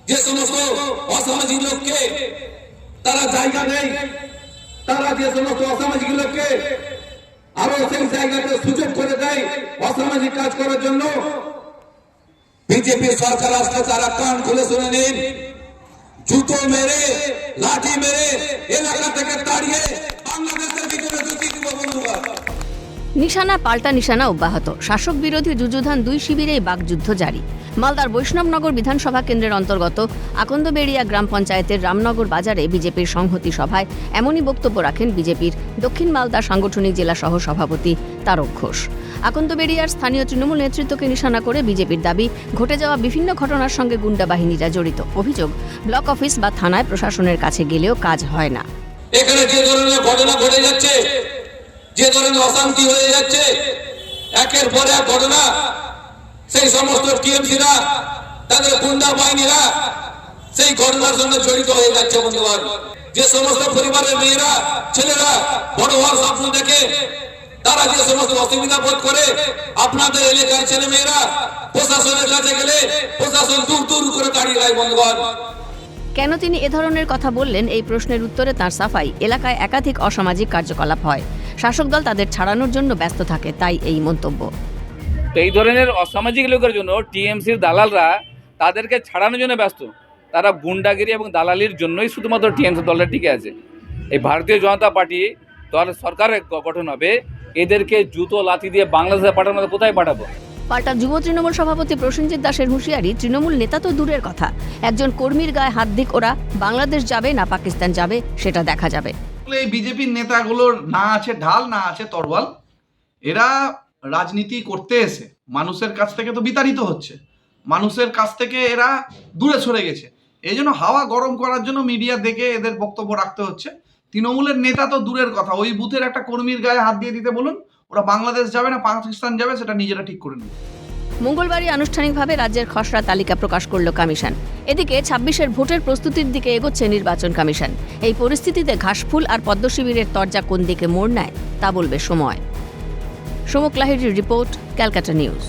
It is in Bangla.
যে সমস্ত অসামাজিক লোককে তারা জায়গা নেই, তারা যে সমস্ত অসামাজিক লোককে আরো সেই জায়গাতে সুযোগ করে দেয় অসামাজিক কাজ করার জন্য, বিজেপি সরকার আসলে তারা কান খুলে শুনে নিন, জুতো মেরে লাঠি মেরে এলাকা থেকে তাড়িয়ে বাংলাদেশের ভিতরে ঢুকিয়ে দিব বন্ধুগণ। নিশানা পাল্টা নিশানা অব্যাহত, শাসক বিরোধী যুযুধান দুই শিবিরেই বাকযুদ্ধ জারি। মালদার বৈষ্ণবনগর বিধানসভা কেন্দ্রের অন্তর্গত আকন্দবেড়িয়া গ্রাম পঞ্চায়েতের রামনগর বাজারে বিজেপির সংহতি সভায় এমনই বক্তব্য রাখেন বিজেপির দক্ষিণ মালদা সাংগঠনিক জেলা সহ সভাপতি তারক ঘোষ। আকন্দবেড়িয়ার স্থানীয় তৃণমূল নেতৃত্বকে নিশানা করে বিজেপির দাবি, ঘটে যাওয়া বিভিন্ন ঘটনার সঙ্গে গুন্ডা বাহিনীরা জড়িত। অভিযোগ, ব্লক অফিস বা থানায় প্রশাসনের কাছে গেলেও কাজ হয় না। এখানে যে ধরনের ঘটনা ঘটে যাচ্ছে, যে ধরনের অশান্তি হয়ে যাচ্ছে, একের পর এক ঘটনা, সেই সমস্ত টিএমসিরা তাদের গুন্ডা বাহিনীরা সেই ঘটনার সঙ্গে জড়িত হয়ে যাচ্ছে বন্ধুগণ। যে সমস্ত পরিবারের মেয়েরা ছেলেরা বড় হওয়ার স্বপ্ন দেখে, তারা যে সমস্ত অসুবিধা বোধ করে, আপনাদের এলাকার ছেলে মেয়েরা প্রশাসনের কাছে গেলে প্রশাসন দূর দূর করে দাঁড়িয়ে যায় বন্ধুগণ। কেন তিনি এ ধরনের কথা বললেন, এই প্রশ্নের উত্তরে তাঁর সাফাই, এলাকায় একাধিক অসামাজিক কার্যকলাপ হয়, শাসক দল তাদের ছাড়ানোর জন্য ব্যস্ত থাকে, তাই এই মন্তব্য। এই ধরনের অসামাজিক লোকের জন্য টিএমসির দালালরা তাদেরকে ছাড়ানোর জন্য ব্যস্ত। তারা গুন্ডাগিরি এবং দালালির জন্যই শুধুমাত্র টিএমসি দলটা টিকে আছে। এই ভারতীয় জনতা পার্টি দল সরকারের গঠন হবে, এদেরকে জুতো লাথি দিয়ে বাংলাদেশে পাঠানোর মধ্যে কোথায় পাঠাবো? পাল্টা যুব তৃণমূল সভাপতি প্রসেনজিৎ দাসের হুঁশিয়ারি, তৃণমূল নেতা তো দূরের কথা, একজন কর্মীর গায়ে হাত দিক ওরা, বাংলাদেশ যাবে না পাকিস্তান যাবে সেটা দেখা যাবে। এই বিজেপির নেতাগুলোর না আছে ঢাল, না আছে তরোয়াল। এরা রাজনীতি করতে এসে মানুষের কাছ থেকে তো বিতাড়িত হচ্ছে, মানুষের কাছ থেকে এরা দূরে সরে গেছে। এই জন্য হাওয়া গরম করার জন্য মিডিয়া দেখে এদের বক্তব্য রাখতে হচ্ছে। তৃণমূলের নেতা তো দূরের কথা, ওই বুথের একটা কর্মীর গায়ে হাত দিয়ে দিতে বলুন, ওরা বাংলাদেশ যাবে না পাকিস্তান যাবে সেটা নিজেরা ঠিক করে নেবে। মঙ্গলবারই আনুষ্ঠানিকভাবে রাজ্যের খসড়া তালিকা প্রকাশ করল কমিশন। এদিকে ২৬-এর ভোটের প্রস্তুতির দিকে এগোচ্ছে নির্বাচন কমিশন। এই পরিস্থিতিতে ঘাসফুল আর পদ্ম শিবিরের তরজা কোন দিকে মোড় নেয় তা বলবে সময়। সমুক লাহিড়ির রিপোর্ট, ক্যালকাটা নিউজ।